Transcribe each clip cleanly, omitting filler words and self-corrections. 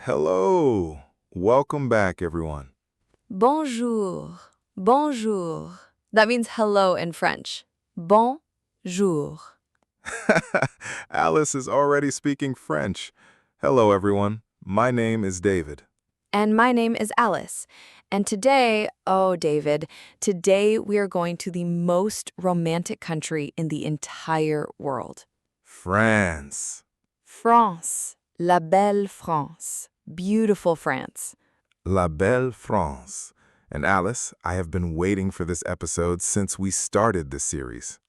Hello. Welcome back, everyone. Bonjour. Bonjour. That means hello in French. Bonjour. Alice is already speaking French. Hello, everyone. My name is David. And my name is Alice. And today, oh, David, today we are going to the most romantic country in the entire world. France. France. La belle France. Beautiful France. La belle France. And Alice, I have been waiting for this episode since we started this series.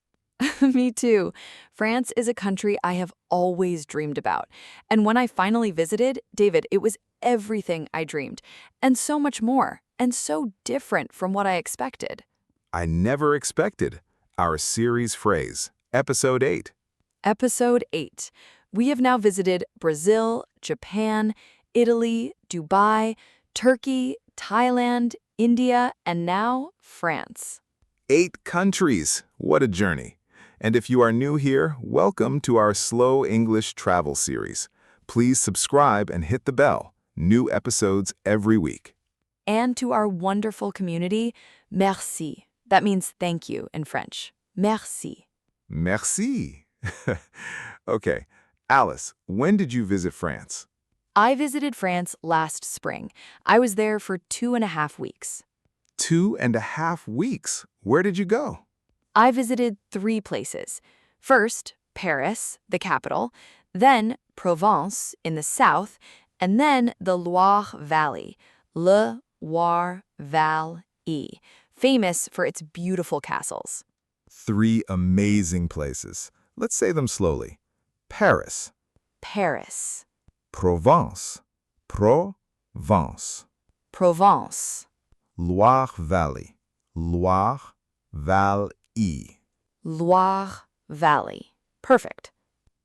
Me too. France is a country I have always dreamed about. And when I finally visited, David, it was everything I dreamed, and so much more, and so different from what I expected. I never expected. Our series phrase, Episode 8. Episode 8. We have now visited Brazil, Japan, Italy, Dubai, Turkey, Thailand, India, and now France. 8 countries. What a journey. And if you are new here, welcome to our Slow English Travel series. Please subscribe and hit the bell. New episodes every week. And to our wonderful community, merci. That means thank you in French. Merci. Merci. Okay, Alice, when did you visit France? I visited France last spring. I was there for 2.5 weeks. 2.5 weeks. Where did you go? I visited 3 places. First, Paris, the capital, then Provence in the south, and then the Loire Valley, Loire Valley, famous for its beautiful castles. 3 amazing places. Let's say them slowly. Paris, Paris, Provence, Provence, Provence, Loire Valley, Loire Valley. Loire Valley. Perfect.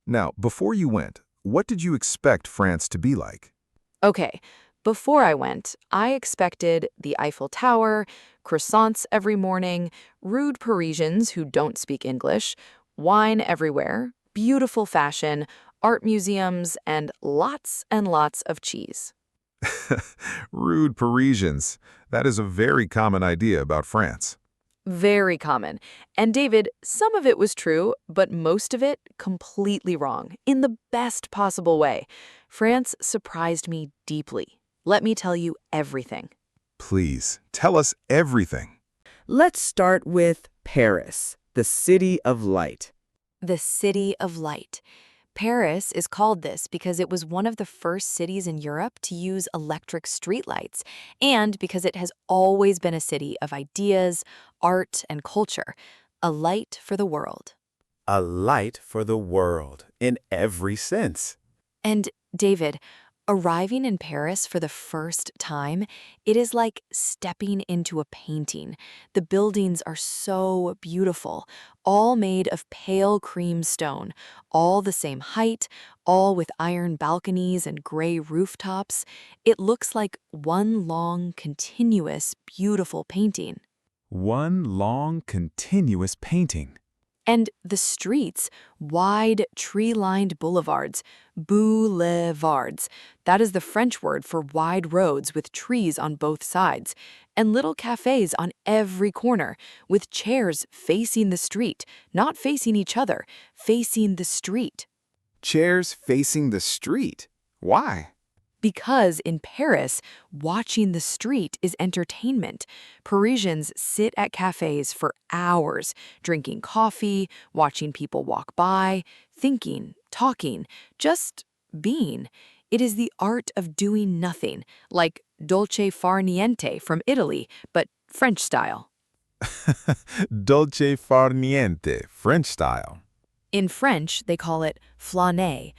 Now, before you went, what did you expect France to be like? Okay, before I went, I expected the Eiffel Tower, croissants every morning, rude Parisians who don't speak English, wine everywhere, beautiful fashion, art museums, and lots of cheese. Rude Parisians. That is a very common idea about France. Very common. And David, some of it was true, but most of it completely wrong, in the best possible way. France surprised me deeply. Let me tell you everything. Please, tell us everything. Let's start with Paris, the city of light. The City of Light. Paris is called this because it was one of the first cities in Europe to use electric streetlights, and because it has always been a city of ideas, art, and culture, a light for the world. A light for the world in every sense. And David, arriving in Paris for the first time, it is like stepping into a painting. The buildings are so beautiful, all made of pale cream stone, all the same height, all with iron balconies and gray rooftops. It looks like one long, continuous, beautiful painting. One long, continuous painting. And the streets, wide, tree-lined boulevards, boulevards. That is the French word for wide roads with trees on both sides, and little cafes on every corner, with chairs facing the street, not facing each other, facing the street. Chairs facing the street. Why? Because in Paris, watching the street is entertainment. Parisians sit at cafes for hours, drinking coffee, watching people walk by, thinking, talking, just being. It is the art of doing nothing, like dolce far niente from Italy, but French style. Dolce far niente, French style. In French, they call it flâner,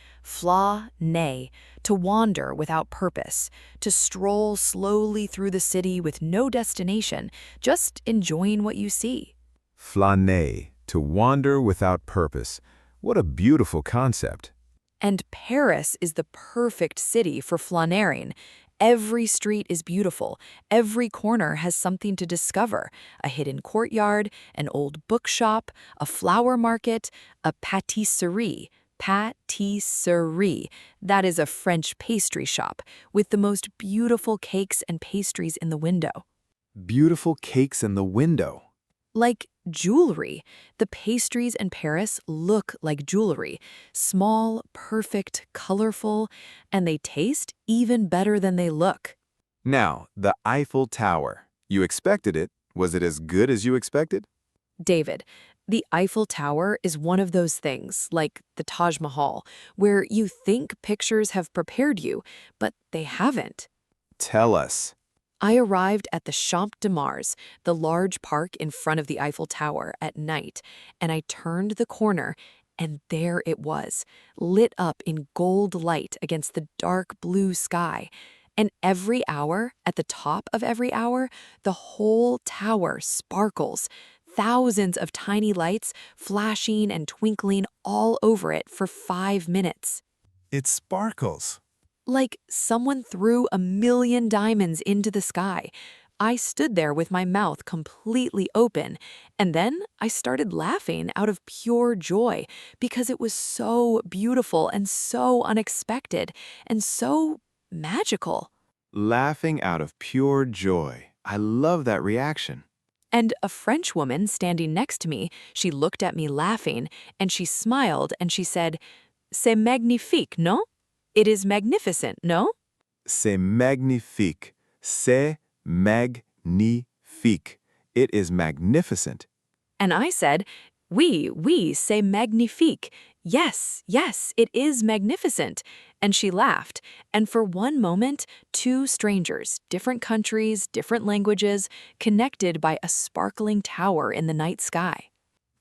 to wander without purpose, to stroll slowly through the city with no destination, just enjoying what you see. Flâner, to wander without purpose. What a beautiful concept. And Paris is the perfect city for flânering. Every street is beautiful. Every corner has something to discover. A hidden courtyard, an old bookshop, a flower market, a pâtisserie. Pâtisserie. That is a French pastry shop with the most beautiful cakes and pastries in the window. Beautiful cakes in the window. Like jewelry. The pastries in Paris look like jewelry. Small, perfect, colorful, and they taste even better than they look. Now, the Eiffel Tower. You expected it. Was it as good as you expected? David, the Eiffel Tower is one of those things, like the Taj Mahal, where you think pictures have prepared you, but they haven't. Tell us. I arrived at the Champ de Mars, the large park in front of the Eiffel Tower, at night, and I turned the corner, and there it was, lit up in gold light against the dark blue sky. And every hour, at the top of every hour, the whole tower sparkles. Thousands of tiny lights flashing and twinkling all over it for 5 minutes. It sparkles. Like someone threw 1,000,000 diamonds into the sky. I stood there with my mouth completely open, and then I started laughing out of pure joy because it was so beautiful and so unexpected and so magical. Laughing out of pure joy. I love that reaction. And a French woman standing next to me, she looked at me laughing, and she smiled and she said, "C'est magnifique, non? It is magnificent, no?" C'est magnifique. C'est magnifique. It is magnificent. And I said, Oui, c'est magnifique. Yes, yes, it is magnificent." And she laughed. And for one moment, two strangers, different countries, different languages, connected by a sparkling tower in the night sky.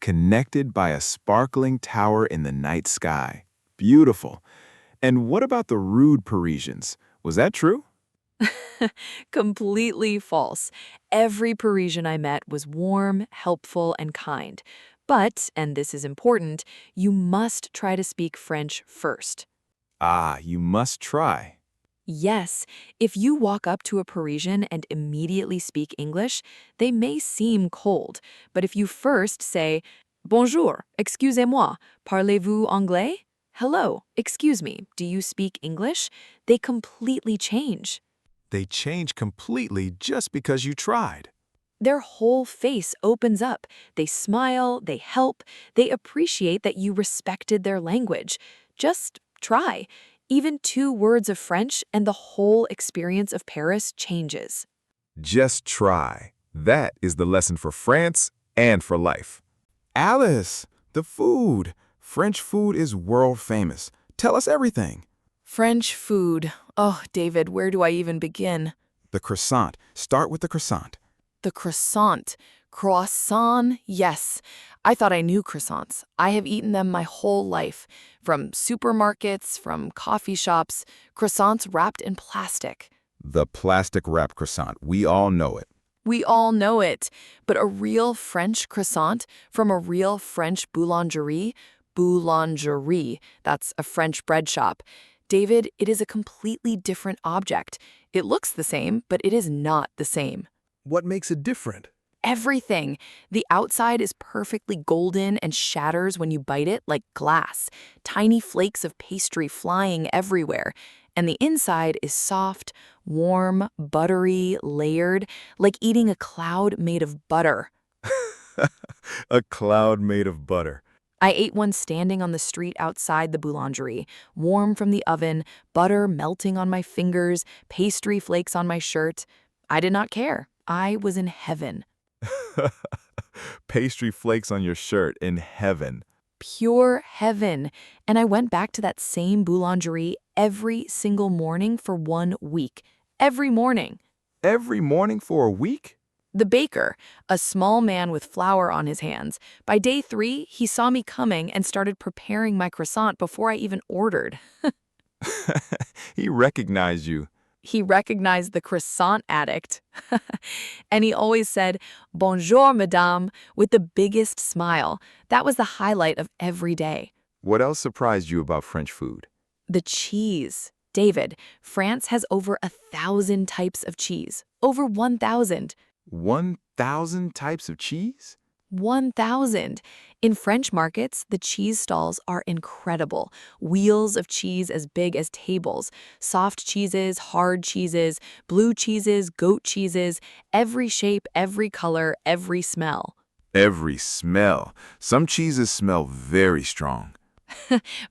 Connected by a sparkling tower in the night sky. Beautiful. And what about the rude Parisians? Was that true? Completely false. Every Parisian I met was warm, helpful, and kind. But, and this is important, you must try to speak French first. Ah, you must try. Yes, if you walk up to a Parisian and immediately speak English, they may seem cold. But if you first say, Bonjour, excusez-moi, parlez-vous anglais? Hello, excuse me, do you speak English? They completely change. They change completely just because you tried. Their whole face opens up. They smile, they help, they appreciate that you respected their language. Just try. Even 2 words of French and the whole experience of Paris changes. Just try. That is the lesson for France and for life. Alice, the food. French food is world famous. Tell us everything. French food. Oh, David, where do I even begin? The croissant. Start with the croissant. The croissant. Croissant, yes. I thought I knew croissants. I have eaten them my whole life. From supermarkets, from coffee shops, croissants wrapped in plastic. The plastic wrap croissant. We all know it. We all know it. But a real French croissant from a real French boulangerie, that's a French bread shop. David, it is a completely different object. It looks the same, but it is not the same. What makes it different? Everything. The outside is perfectly golden and shatters when you bite it like glass. Tiny flakes of pastry flying everywhere. And the inside is soft, warm, buttery, layered, like eating a cloud made of butter. A cloud made of butter. I ate one standing on the street outside the boulangerie, warm from the oven, butter melting on my fingers, pastry flakes on my shirt. I did not care. I was in heaven. Pastry flakes on your shirt in heaven. Pure heaven. And I went back to that same boulangerie every single morning for 1 week. Every morning. Every morning for a week? The baker, a small man with flour on his hands. By day 3, he saw me coming and started preparing my croissant before I even ordered. He recognized you. He recognized the croissant addict. And he always said, Bonjour, madame, with the biggest smile. That was the highlight of every day. What else surprised you about French food? The cheese. David, France has over 1,000 types of cheese. Over 1,000. 1,000 types of cheese? 1,000. In French markets, the cheese stalls are incredible. Wheels of cheese as big as tables. Soft cheeses, hard cheeses, blue cheeses, goat cheeses, every shape, every color, every smell. Every smell. Some cheeses smell very strong.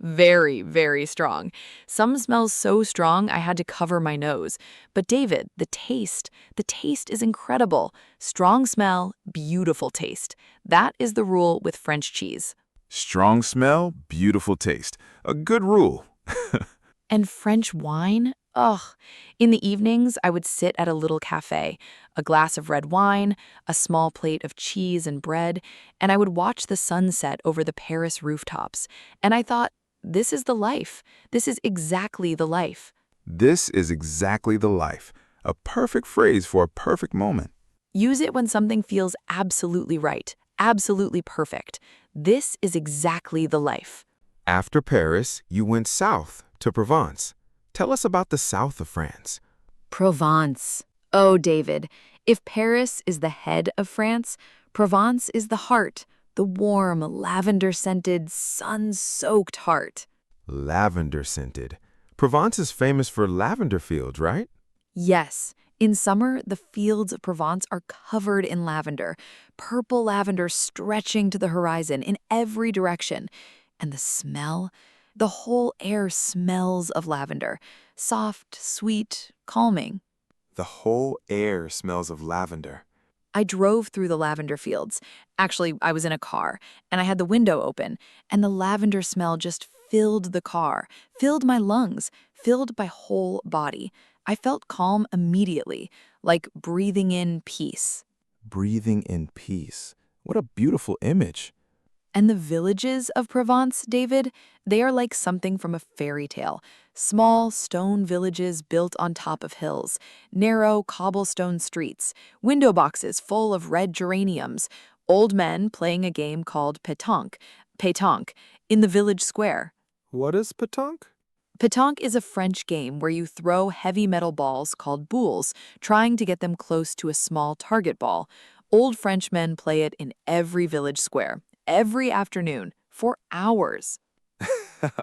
Very, very strong. Some smells so strong I had to cover my nose. But David, the taste is incredible. Strong smell, beautiful taste. That is the rule with French cheese. Strong smell, beautiful taste. A good rule. And French wine? Ugh. In the evenings, I would sit at a little cafe, a glass of red wine, a small plate of cheese and bread, and I would watch the sunset over the Paris rooftops. And I thought, this is the life. This is exactly the life. This is exactly the life. A perfect phrase for a perfect moment. Use it when something feels absolutely right, absolutely perfect. This is exactly the life. After Paris, you went south to Provence. Tell us about the south of France. Provence. Oh, David, if Paris is the head of France, Provence is the heart, the warm, lavender-scented, sun-soaked heart. Lavender scented. Provence is famous for lavender fields, right? Yes, in summer, the fields of Provence are covered in lavender, purple lavender stretching to the horizon in every direction. And the smell? The whole air smells of lavender. Soft, sweet, calming. The whole air smells of lavender. I drove through the lavender fields. Actually, I was in a car, and I had the window open, and the lavender smell just filled the car, filled my lungs, filled my whole body. I felt calm immediately, like breathing in peace. Breathing in peace. What a beautiful image. And the villages of Provence, David, they are like something from a fairy tale. Small stone villages built on top of hills, narrow cobblestone streets, window boxes full of red geraniums, old men playing a game called petanque, in the village square. What is petanque? Petanque is a French game where you throw heavy metal balls called boules, trying to get them close to a small target ball. Old Frenchmen play it in every village square, every afternoon, for hours.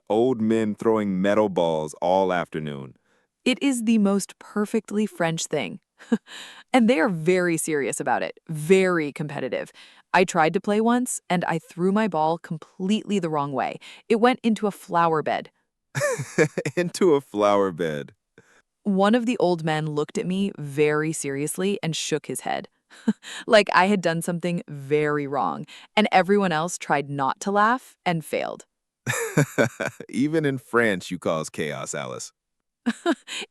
Old men throwing metal balls all afternoon. It is the most perfectly French thing. And they are very serious about it, very competitive. I tried to play once, and I threw my ball completely the wrong way. It went into a flower bed. Into a flower bed. One of the old men looked at me very seriously and shook his head. Like I had done something very wrong, and everyone else tried not to laugh and failed. Even in France, you cause chaos, Alice.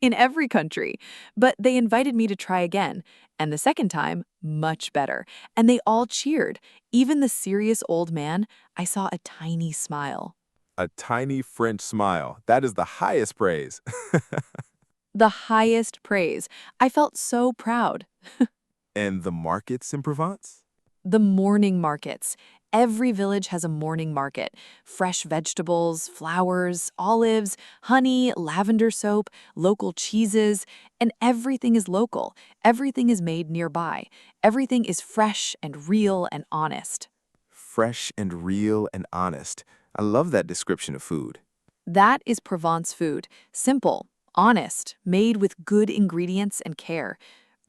In every country. But they invited me to try again, and the second time, much better. And they all cheered. Even the serious old man, I saw a tiny smile. A tiny French smile. That is the highest praise. The highest praise. I felt so proud. And the markets in Provence? The morning markets. Every village has a morning market. Fresh vegetables, flowers, olives, honey, lavender soap, local cheeses, and everything is local. Everything is made nearby. Everything is fresh and real and honest. Fresh and real and honest. I love that description of food. That is Provence food. Simple, honest, made with good ingredients and care.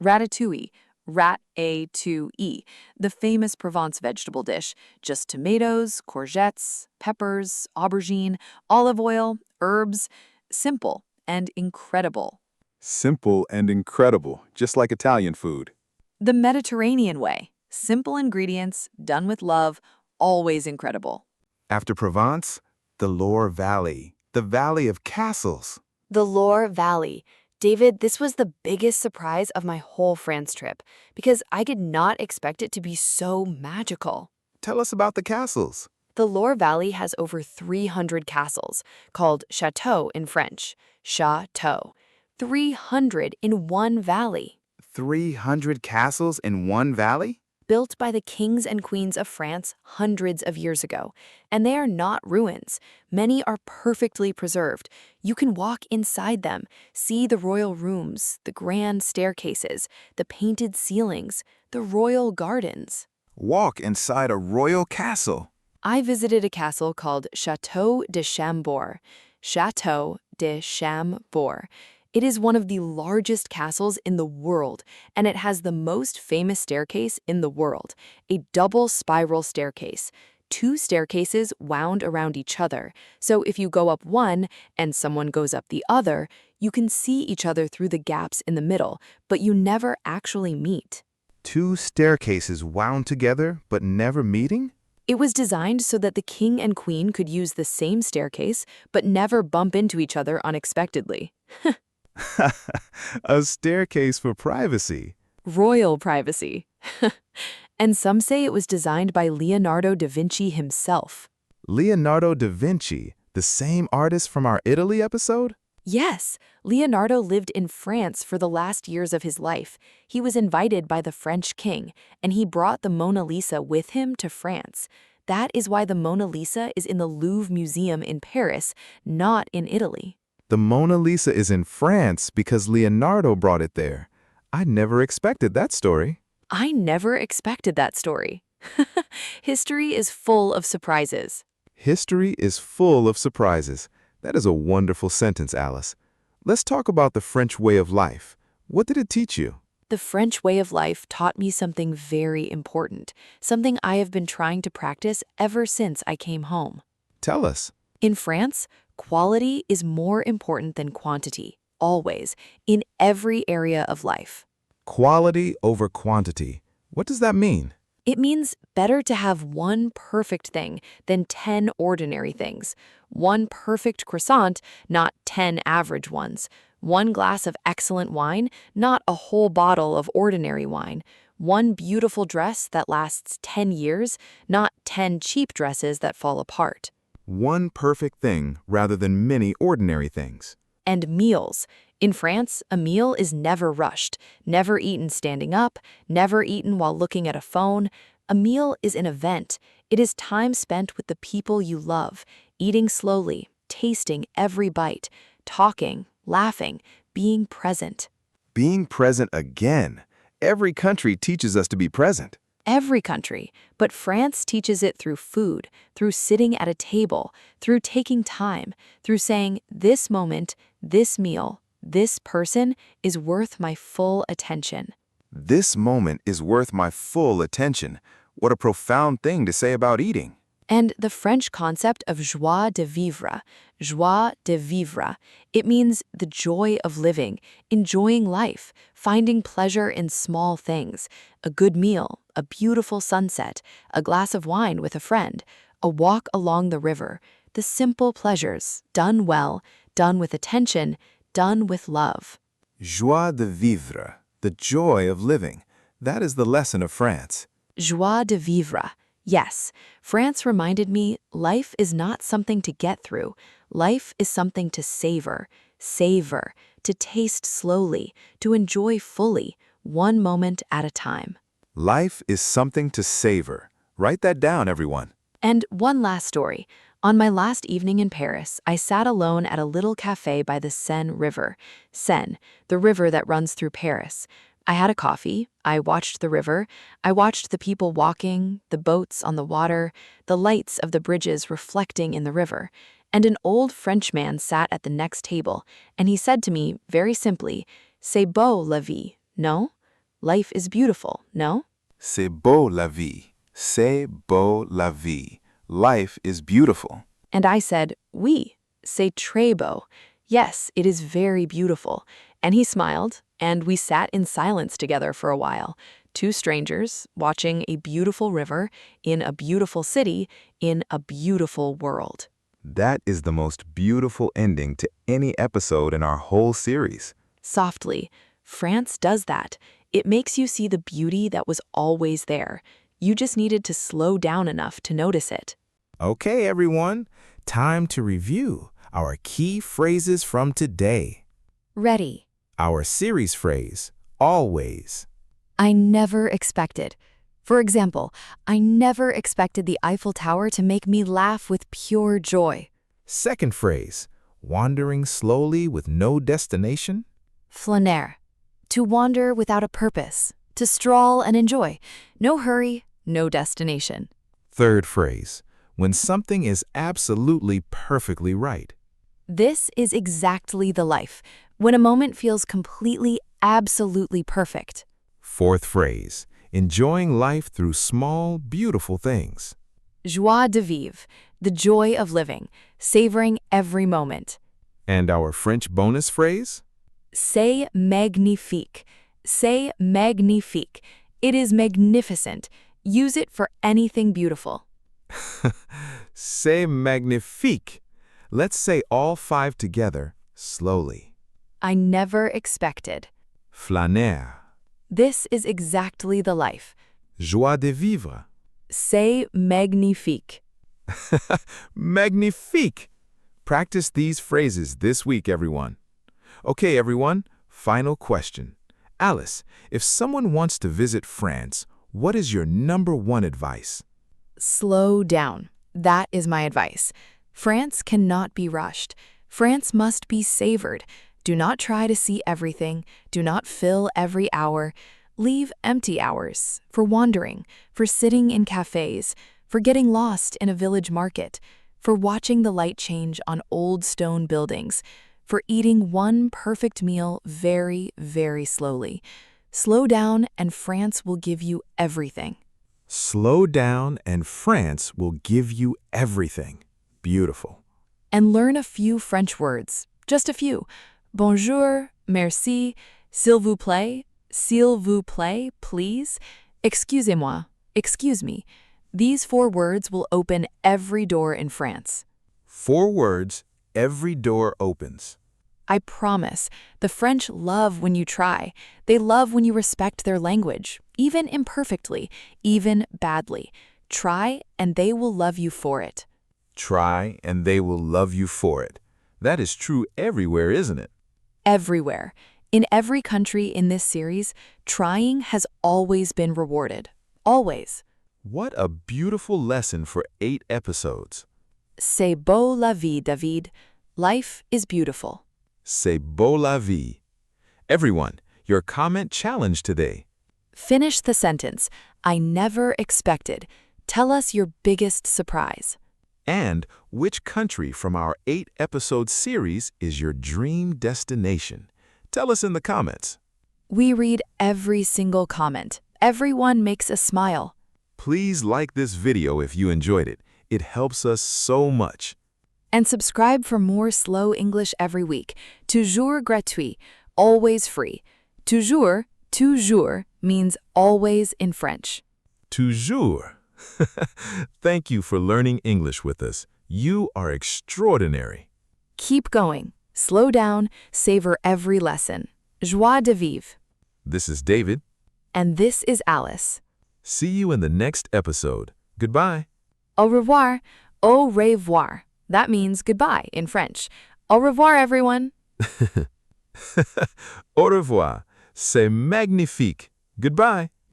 Ratatouille. Rat-A-2-E, the famous Provence vegetable dish. Just tomatoes, courgettes, peppers, aubergine, olive oil, herbs. Simple and incredible. Simple and incredible, just like Italian food. The Mediterranean way. Simple ingredients, done with love, always incredible. After Provence, the Loire Valley, the Valley of Castles. The Loire Valley. David, this was the biggest surprise of my whole France trip because I did not expect it to be so magical. Tell us about the castles. The Loire Valley has over 300 castles, called chateaux in French. Chateau. 300 in one valley. 300 castles in one valley? Built by the kings and queens of France hundreds of years ago. And they are not ruins. Many are perfectly preserved. You can walk inside them, see the royal rooms, the grand staircases, the painted ceilings, the royal gardens. walk inside a royal castle. I visited a castle called Château de Chambord. Château de Chambord. It is one of the largest castles in the world, and it has the most famous staircase in the world, a double spiral staircase. Two staircases wound around each other, so if you go up one and someone goes up the other, you can see each other through the gaps in the middle, but you never actually meet. Two staircases wound together but never meeting? It was designed so that the king and queen could use the same staircase, but never bump into each other unexpectedly. A staircase for privacy. Royal privacy. And some say it was designed by Leonardo da Vinci himself. Leonardo da Vinci, the same artist from our Italy episode? Yes, Leonardo lived in France for the last years of his life. He was invited by the French king, and he brought the Mona Lisa with him to France. That is why the Mona Lisa is in the Louvre Museum in Paris, not in Italy. The Mona Lisa is in France because Leonardo brought it there. I never expected that story. I never expected that story. History is full of surprises. History is full of surprises. That is a wonderful sentence, Alice. Let's talk about the French way of life. What did it teach you? The French way of life taught me something very important, something I have been trying to practice ever since I came home. Tell us. In France, quality is more important than quantity, always, in every area of life. Quality over quantity. What does that mean? It means better to have one perfect thing than 10 ordinary things. One perfect croissant, not 10 average ones. One glass of excellent wine, not a whole bottle of ordinary wine. One beautiful dress that lasts 10 years, not 10 cheap dresses that fall apart. One perfect thing rather than many ordinary things. And meals. In France, a meal is never rushed, never eaten standing up, never eaten while looking at a phone. A meal is an event. It is time spent with the people you love, eating slowly, tasting every bite, talking, laughing, being present. Being present again. Every country teaches us to be present. Every country, but France teaches it through food, through sitting at a table, through taking time, through saying, this moment, this meal, this person is worth my full attention. This moment is worth my full attention. What a profound thing to say about eating. And the French concept of joie de vivre, it means the joy of living, enjoying life, finding pleasure in small things, a good meal, a beautiful sunset, a glass of wine with a friend, a walk along the river, the simple pleasures, done well, done with attention, done with love. Joie de vivre, the joy of living. That is the lesson of France. Joie de vivre. Yes, France reminded me life is not something to get through. Life is something to savor, to taste slowly, to enjoy fully, one moment at a time. Life is something to savor. Write that down, everyone. And one last story. On my last evening in Paris, I sat alone at a little cafe by the Seine River. Seine, the river that runs through Paris. I had a coffee, I watched the river, I watched the people walking, the boats on the water, the lights of the bridges reflecting in the river, and an old French man sat at the next table, and he said to me, very simply, "C'est beau la vie, no? Life is beautiful, no?" C'est beau la vie. C'est beau la vie. Life is beautiful. And I said, "Oui, c'est très beau. Yes, it is very beautiful." And he smiled, and we sat in silence together for a while, two strangers watching a beautiful river in a beautiful city in a beautiful world. That is the most beautiful ending to any episode in our whole series. Softly, France does that. It makes you see the beauty that was always there. You just needed to slow down enough to notice it. Okay, everyone, time to review our key phrases from today. Ready. Our series phrase, always. I never expected. For example, I never expected the Eiffel Tower to make me laugh with pure joy. Second phrase, wandering slowly with no destination. Flaner. To wander without a purpose. To stroll and enjoy. No hurry, no destination. Third phrase, when something is absolutely perfectly right. This is exactly the life, when a moment feels completely, absolutely perfect. Fourth phrase, enjoying life through small, beautiful things. Joie de vivre, the joy of living, savoring every moment. And our French bonus phrase? C'est magnifique. C'est magnifique. It is magnificent. Use it for anything beautiful. C'est magnifique. Let's say all 5 together, slowly. I never expected. Flaner. This is exactly the life. Joie de vivre. C'est magnifique. Magnifique. Practice these phrases this week, everyone. Okay, everyone, final question. Alice, if someone wants to visit France, what is your #1 advice? Slow down. That is my advice. France cannot be rushed. France must be savored. Do not try to see everything. Do not fill every hour. Leave empty hours for wandering, for sitting in cafes, for getting lost in a village market, for watching the light change on old stone buildings, for eating one perfect meal very, very slowly. Slow down and France will give you everything. Slow down and France will give you everything. Beautiful. And learn a few French words, just a few. Bonjour, merci, s'il vous plaît, please, excusez-moi, excuse me. These 4 words will open every door in France. 4 words, every door opens. I promise, the French love when you try. They love when you respect their language, even imperfectly, even badly. Try, and they will love you for it. Try, and they will love you for it. That is true everywhere, isn't it? Everywhere. In every country in this series, trying has always been rewarded. Always. What a beautiful lesson for 8 episodes. C'est beau la vie, David. Life is beautiful. C'est beau la vie. Everyone, your comment challenge today. Finish the sentence. I never expected. Tell us your biggest surprise. And which country from our 8-episode series is your dream destination? Tell us in the comments. We read every single comment. Everyone makes a smile. Please like this video if you enjoyed it. It helps us so much. And subscribe for more slow English every week. Toujours gratuit, always free. Toujours means always in French. Toujours. Thank you for learning English with us. You are extraordinary. Keep going. Slow down, savor every lesson. Joie de vivre. This is David. And this is Alice. See you in the next episode. Goodbye. Au revoir. Au revoir. That means goodbye in French. Au revoir, everyone. Au revoir. C'est magnifique. Goodbye.